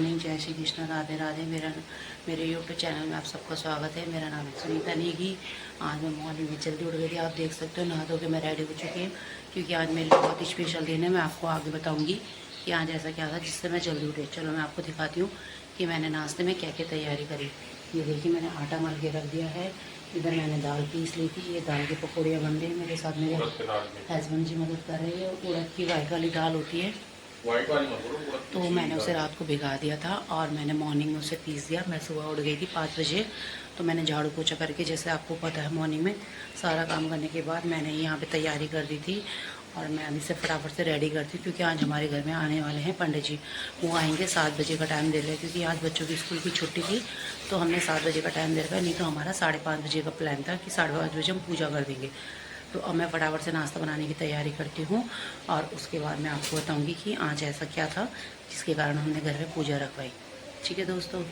Morning, जय श्री कृष्ण, राधे राधे। मेरे YouTube channel में आप सबका स्वागत है। मेरा नाम है सुनीता नेगी। आज मैं मॉर्निंग में जल्दी उठ गई थी। आप देख सकते हो नहा धो के मैं रेडी हो चुकी हूँ, क्योंकि आज मेरे लिए बहुत स्पेशल दिन है। मैं आपको आगे बताऊँगी कि आज ऐसा क्या था जिससे मैं जल्दी उठी। चलो मैं आपको दिखाती हूँ कि मैंने नाश्ते में क्या क्या तैयारी करी। ये देखिए, मैंने आटा मल के रख दिया है। इधर मैंने दाल पीस ली थी। ये दाल की पकौड़ियाँ बन रही है। मेरे साथ मेरे हस्बैंड जी मदद कर रहे हैं। उड़द की वाइट वाली दाल होती है, तो मैंने उसे रात को भिगा दिया था और मैंने मॉर्निंग में उसे पीस दिया। मैं सुबह उठ गई थी 5 बजे, तो मैंने झाड़ू पोछा करके, जैसे आपको पता है मॉर्निंग में सारा काम करने के बाद मैंने यहाँ पे तैयारी कर दी थी। और मैं अभी से फटाफट से रेडी करती हूँ, क्योंकि आज हमारे घर में आने वाले हैं पंडित जी। वो आएंगे 7 बजे का टाइम दे रहे हैं, क्योंकि आज बच्चों की स्कूल की छुट्टी थी, तो हमने 7 बजे का टाइम दे रखा है। नहीं तो हमारा 5:30 बजे का प्लान था कि 5:30 बजे हम पूजा कर देंगे। तो अब मैं फटाफट से नाश्ता बनाने की तैयारी करती हूँ, और उसके बाद मैं आपको बताऊँगी कि आज ऐसा क्या था जिसके कारण हमने घर में पूजा रखवाई। ठीक है दोस्तों।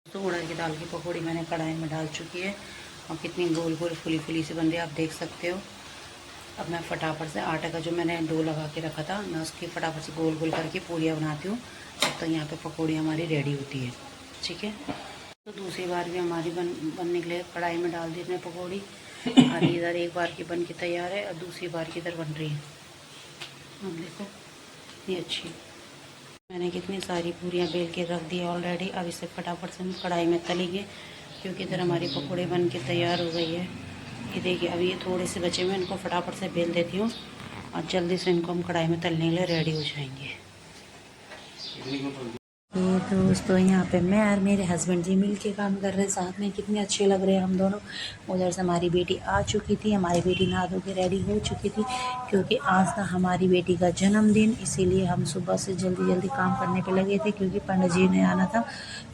उड़द की दाल की पकौड़ी मैंने कढ़ाई में डाल चुकी है, और कितनी गोल गोल फुली फुली से बन रही है, आप देख सकते हो। अब मैं फटाफट से आटे का जो मैंने डो लगा के रखा था, मैं उसकी फटाफट से गोल गोल करके पूड़ियाँ बनाती हूँ। तब तक यहाँ पे पकौड़ी हमारी रेडी होती है। ठीक है। तो दूसरी बार भी हमारी बनने के लिए कढ़ाई में डाल दी अपने पकौड़ी, और इधर एक बार की बन के तैयार है और दूसरी बार की इधर बन रही है। अब देखो ये अच्छी, मैंने कितनी सारी पूरियाँ बेल के रख दी ऑलरेडी। अब इसे फटाफट से हम कढ़ाई में तलेंगे, क्योंकि इधर हमारी पकौड़े बन के तैयार हो गई है। ये देखिए, अभी ये थोड़े से बचे हुए, इनको फटाफट से बेल देती हूँ और जल्दी से इनको हम कढ़ाई में तलने के लिए रेडी हो जाएंगे। ये दोस्तों, यहाँ पे मैं और मेरे हस्बैंड जी मिल के काम कर रहे हैं साथ में। कितने अच्छे लग रहे हैं हम दोनों। उधर से हमारी बेटी आ चुकी थी, हमारी बेटी नहा धो के रेडी हो चुकी थी, क्योंकि आज था हमारी बेटी का जन्मदिन। इसीलिए हम सुबह से जल्दी जल्दी काम करने पे लगे थे, क्योंकि पंडित जी ने आना था,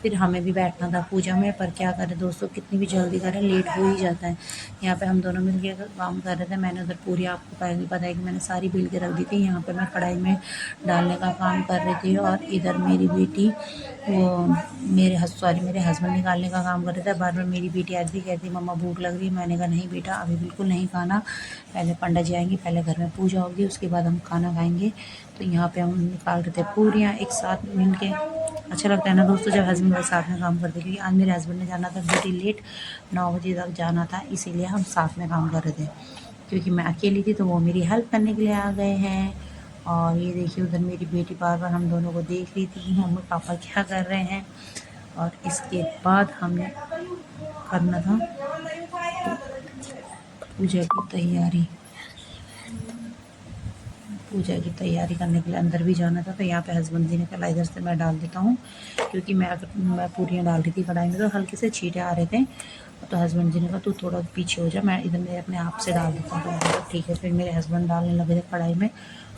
फिर हमें भी बैठना था पूजा में। पर क्या करें दोस्तों, कितनी भी जल्दी करें लेट हो ही जाता है। यहाँ पर हम दोनों मिल के काम कर रहे थे। मैंने उधर पूरी, आपको पहले पता है कि मैंने सारी बेल के रख दी थी। यहाँ पर मैं कढ़ाई में डालने का काम कर रही थी, और इधर मेरी बेटी वो मेरे हस्बैंड निकालने का काम कर रहे थे। बार बार मेरी बेटी आज भी कहती है मम्मा भूख लग रही है। मैंने कहा नहीं बेटा, अभी बिल्कुल नहीं खाना, पहले पंडित जी आएंगे, पहले घर में पूजा होगी, उसके बाद हम खाना खाएंगे। तो यहाँ पे हम निकाल रहे थे पूरियाँ एक साथ मिल के। अच्छा लगता है ना दोस्तों जब हस्बैंड वाइफ साथ में काम करते, क्योंकि आज मेरे हस्बैंड ने जाना था बेटी लेट, 9 बजे तक जाना था, इसीलिए हम साथ में काम कर रहे थे। क्योंकि मैं अकेली थी तो वो मेरी हेल्प करने के लिए आ गए हैं। और ये देखिए, उधर मेरी बेटी बार बार हम दोनों को देख रही थी कि मम्मी पापा क्या कर रहे हैं। और इसके बाद हमने करना था पूजा की तैयारी। पूजा की तैयारी करने के लिए अंदर भी जाना था, तो यहाँ पे हस्बैंड जी ने कहा इधर से मैं डाल देता हूँ, क्योंकि मैं पूरियाँ डाल रही थी कढ़ाई में, तो हल्के से छींटे आ रहे थे। तो हस्बैंड जी ने कहा तू थोड़ा पीछे हो जा, मैं इधर मेरे अपने आप से डाल देता हूँ। तो ठीक है। फिर मेरे हस्बैंड डालने लगे थे कढ़ाई में,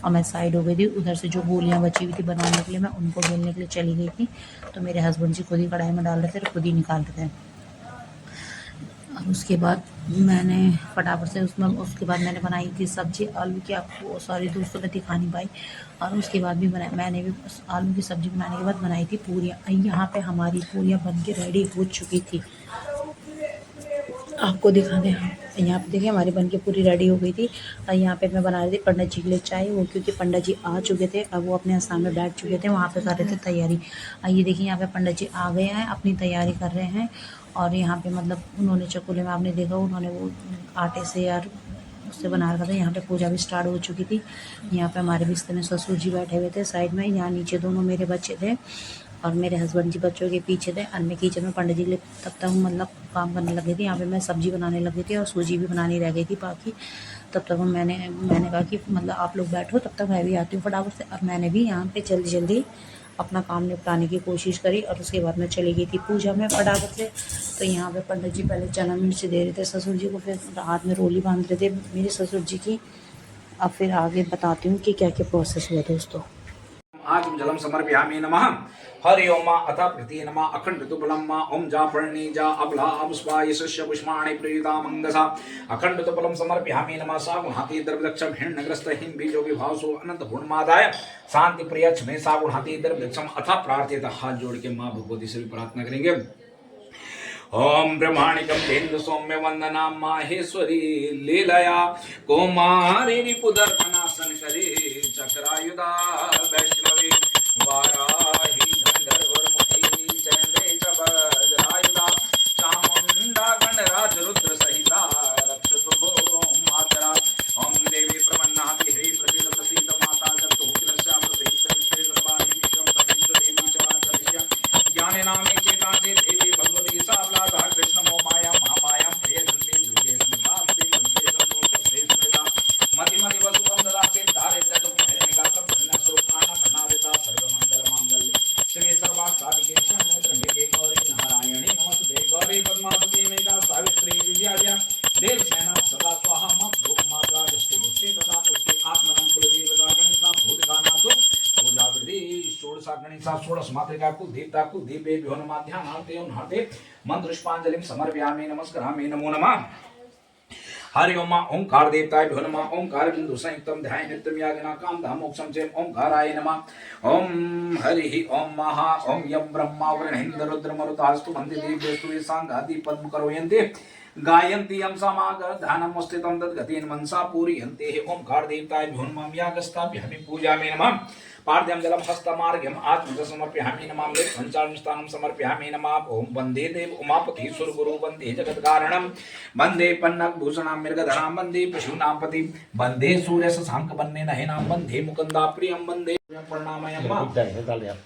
और मैं साइड हो गई थी। उधर से जो गोलियाँ बची हुई थी बनाने के लिए, मैं उनको बेलने के लिए चली गई थी। तो मेरे हस्बैंड जी खुद ही कढ़ाई में डाल रहे थे और खुद ही निकाल रहे थे। और उसके बाद मैंने फटाफट से उसके बाद मैंने बनाई थी सब्ज़ी आलू की। आपको सॉरी दोस्तों मैं दिखा नहीं पाई। और उसके बाद भी मैंने भी आलू की सब्ज़ी बनाने के बाद बनाई थी पूरियाँ। यहाँ पे हमारी पूरियाँ बन के रेडी हो चुकी थी, आपको दिखा दें। हाँ, यहाँ पे देखिए हमारी बन के पूरी रेडी हो गई थी। और यहाँ पे मैं बना रही थी पंडित जी के लिए चाय, वो क्योंकि पंडित जी आ चुके थे, अब वो अपने स्थान में बैठ चुके थे, वहाँ पे कर रहे थे तैयारी। ये देखिए यहाँ पे पंडित जी आ गए हैं, अपनी तैयारी कर रहे हैं। और यहाँ पे मतलब उन्होंने चकुले में, आपने देखा उन्होंने वो आटे से यार उससे बना रखा था। यहाँ पे पूजा भी स्टार्ट हो चुकी थी। यहाँ पे हमारे बिस्तर में ससुर जी बैठे हुए थे साइड में, यहाँ नीचे दोनों मेरे बच्चे थे, और मेरे हस्बैंड जी बच्चों के पीछे थे। और मैं किचन में पंडित जी के लिए तब तक मतलब काम करने लगी थी। यहाँ पे मैं सब्ज़ी बनाने लगी थी, और सूजी भी बनानी रह गई थी बाकी। तब तक मैंने कहा कि मतलब आप लोग बैठो, तब तक मैं भी आती हूँ फटाफट से। अब मैंने भी यहाँ पे जल्दी जल्दी अपना काम निपटाने की कोशिश करी, और उसके बाद मैं चली गई थी पूजा में फटाफट से। तो यहाँ पे पंडित जी पहले चना मिर्च दे रहे थे ससुर जी को, फिर हाथ में रोली बांध रहे थे मेरे ससुर जी की। अब फिर आगे बताती हूँ कि क्या क्या प्रोसेस हुआ दोस्तों। आज जलम समर्पयामि नमः। हरि ओम अथ प्रति नमः अखंड ऋतुबलम ओम जा पर्णी जा अबला अबस्वाय शस्य पुष्पाणि प्रीता मंगसा अखंड ऋतुबलम समर्पयामि नमः। सागुण हाथी द्रव्यक्षम हिरण्यग्रस्त हिम बीजो विभासो अनंत गुणमादाय शांति प्रिय क्षमे सागुण हाथी द्रव्यक्षम अथ प्रार्थित। हाथ जोड़ के मां भगवती से भी प्रार्थना करेंगे। ओम ब्रह्माणिकम तेन्द्र सौम्य वंदना माहेश्वरी लीलया कुमारी रिपुदर्पनासन करे चक्रायुधा वैष्णवी वाराही गंधर्व नामे नामे चेता चेत देवी भगवती सावलाधा कृष्ण मोमाया महामाया प्रियजन्मे दुर्गे स्मृतास्ते वन्दे संतोषे स्मृता मति मति वसुवं ददासे दारिद्र्य दुःख निगातं धन्य स्वरूपाण धनादिता सर्वमंगल मांगल्ये शिवे सर्वार्थ साधिके शरण्ये त्र्यंबके गौरी नारायणी नमस्ते गौरी पद्मावती मेघा सावित्री विजया देवसेना सदा स्वाहा मत लोकमाता दृष्टि बुद्धि तथा पुष्टि आत्मनं कुलदेवता गणिता भूतगानातो पूजा विधि षोडशा गणिता षोडश मातृका कुल देवता कुल देवे नमः ध्यानार्थे उन्हार्थे मंत्र पुष्पांजलिं समर्पयामि नमस्करामि नमो नमः हरि ओम ओंकार देवताय भ्यो नमः ओंकार बिंदु संयुक्तम ध्यान नित्यम यागना काम धाम मोक्षम च ओंकाराय नमः ओम हरि ओम महा ओम यम ब्रह्मा वरुणेन्द्र रुद्र मरुतास्तु मंदि देवेस्तु सांगादि पद्म करोयन्ते गायन्ति यम समागर ध्यानम स्थितं तद्गतेन मनसा पूरयन्ते ओंकार देवताय भ्यो नमः यागस्ताभ्यामि पूजामि नमः पार्थ्यं जलम हस्तमार्घ्यम आत्मज समर्पयामि नमः पंचाशं स्थानं समर्पयामि नमः ओम वंदे देव उमापति सुरगुरु वंदे जगत्कारणं वंदे पन्नग भूषणां मृगधरां वंदे पशूनां पति वंदे सूर्य शशांक वन्ने नयनां वंदे मुकुन्दा प्रियं वंदे प्रणामयामि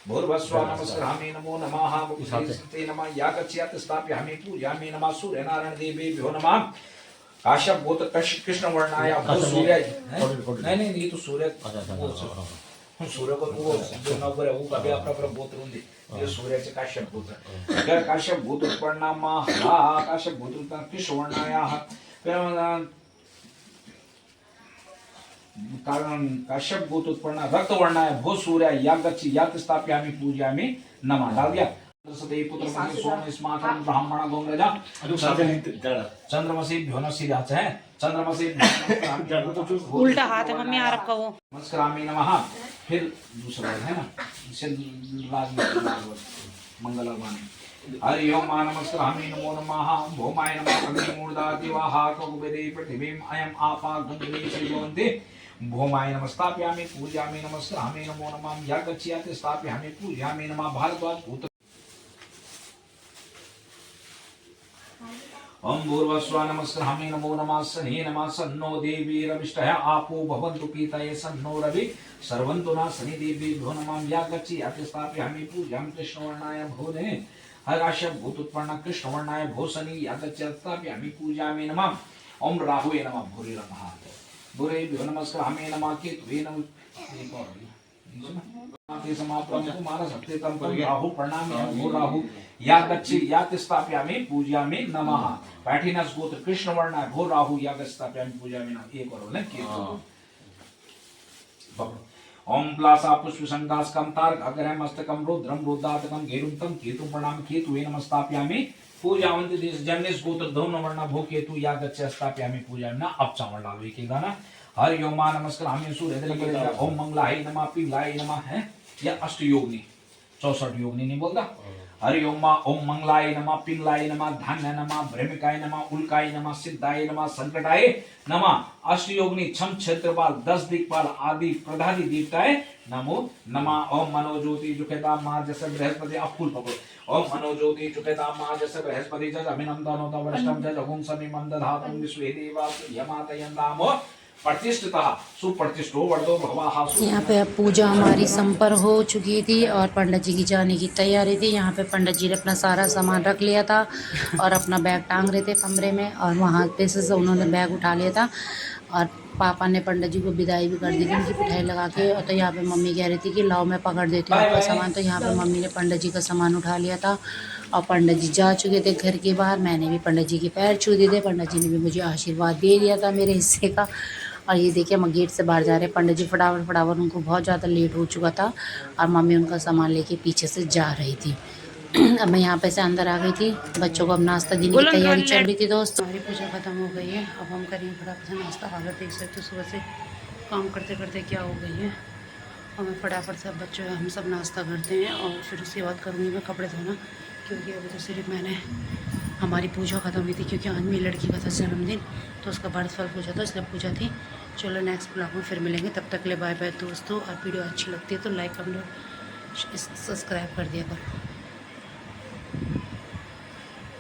भूर्भस्व नमस्कारामि नमो नमः भूषिते नमः यागच्छ्यात् स्थापयामि पूजयामि नमः सूर्यनारायण देवेभ्यो नमः काश्यप गोत्र कृष्ण वर्णाय सूर्य नहीं ये तो सूर्य सूर्य को वो जो नवर है वो कभी अपना गोत्र होंगे ये सूर्य से काश्यप गोत्र अगर काश्यप गोत्र परिणाम हा काश्यप गोत्र कृष्ण वर्णाय कारण काश्यप गोत्र उत्पन्न रक्त वर्णाय भो सूर्य यागच्छि याग स्थापयामि पूजयामि नमः डाल दिया सदैव पुत्र मणि सोम स्मार्तम ब्राह्मण गोंगजा चंद्रमसी भ्योनसी जाच है चंद्रमसी उल्टा हाथ है मम्मी आ रखा वो नमस्कारामि नमः फिर दूसरा है ना इसे मंगलवाणी हरि ओम नमस्कारामि नमो नमः भौमाय नमः अग्निमूर्धाति वाहा ककुबेदे पृथिवीं अयम आपा गंगे श्रीवन्ते भौमाय नमस्ताप्यामि पूजयामि नमस्कारामि नमो नमः यागच्छ्यात् स्थापयामि पूजयामि नमः भारद्वाज पुत्र ओम भूर्भस्व नमस्कारामि नमो नमः शनि नमः सन्नो देवी रविष्टः आपो भवन्तु पीतये सन्नो रवि सर्वन्तु न शनि देवी भ्यो नमः यागच्छ्यात् स्थापयामि पूजयामि कृष्णवर्णाय भूने हराशय भूत उत्पन्न कृष्णवर्णाय भो शनि यागच्छ्यात् स्थापयामि पूजयामि नमः ओम राहुवे नमः भूरि नमः भूरे भ्यो नमस्कारामि नमः केतुवे नमः समाप्तं कुमार सप्तेतं राहु प्रणामि भो राहु यागच्छि याग स्थापयामि पूजयामि नमः पैठिनस गोत्र कृष्ण वर्णाय भो राहु याग स्थापयामि पूजयामि नमः एक और बोले केतु ओम प्लासा पुष्प संगास्कम तारक अग्रह मस्तकम रुद्रम रुद्रातकम गेरुंतम केतु प्रणामि केतुवे नमः स्थापयामि पूजयावन्ति देश जन्नेस गोत्र धौम वर्ण भो केतु यागच्छि स्थापयामि पूजयामि नमः अब चावल डालो एक गाना हरि ओम नमस्कारामि सूर्य ओम मंगलाय नमः पिंगलाय नमः है या अष्ट योगिनी 64 योगिनी नहीं बोलता हरि ओम मंगलाय नमः पिंगलाय नमः धान्य नमः भ्रमिकाय नमः उल्काय नमः सिद्धाय नमः संकटाय नमः अष्ट योगिनी छम क्षेत्रपाल 10 दिक्पाल आदि प्रधानी देवताय नमो नमः ओम मनोज्योति जुखेता मां जैसे बृहस्पति अफुल पकड़ ओम मनोज्योति जुखेता मां जैसे बृहस्पति जज अभिनंदनो तव वृष्टम जज अगुम समी मंदधातुम विश्वे देवा यमातयन्दामो प्रतिष्ठिता सुप्रतिष्ठो वर्धो भगवाहा। यहाँ पे अब पूजा हमारी संपन्न हो चुकी थी और पंडित जी की जाने की तैयारी थी। यहाँ पे पंडित जी ने अपना सारा सामान रख लिया था और अपना बैग टांग रहे थे कमरे में और वहाँ पे से उन्होंने बैग उठा लिया था और पापा ने पंडित जी को विदाई भी कर दी थी उनकी पिठाई लगा के। और तो यहाँ पे मम्मी कह रही थी कि लाओ मैं पकड़ देती हूँ आपका सामान। तो यहाँ पे मम्मी ने पंडित जी का सामान उठा लिया था और पंडित जी जा चुके थे घर के बाहर। मैंने भी पंडित जी के पैर छू दिए थे। पंडित जी ने भी मुझे आशीर्वाद दे दिया था मेरे हिस्से का। और ये देखिए हम गेट से बाहर जा रहे हैं। पंडित जी फटाफट उनको बहुत ज़्यादा लेट हो चुका था और मम्मी उनका सामान लेके पीछे से जा रही थी। अब मैं यहाँ पे से अंदर आ गई थी। बच्चों को अब नाश्ता देने की तैयारी चल रही थी। दोस्तों हमारी पूजा खत्म हो गई है। अब हम करेंगे फटाफट से नाश्ता। अगर देख सकते हो सुबह से काम करते करते क्या हो गई है। और मैं फटाफट से बच्चों हम सब नाश्ता करते हैं और फिर उसके बाद करूँगी मैं कपड़े धोना, क्योंकि अभी तो सिर्फ मैंने हमारी पूजा ख़त्म हुई थी क्योंकि आज मेरी लड़की का था जन्मदिन तो उसका बर्थफल पूजा था इसलिए पूजा थी। चलो नेक्स्ट ब्लॉग में फिर मिलेंगे। तब तक के लिए बाय बाय दोस्तों। और वीडियो अच्छी लगती है तो लाइक कमेंट सब्सक्राइब कर दिया करो।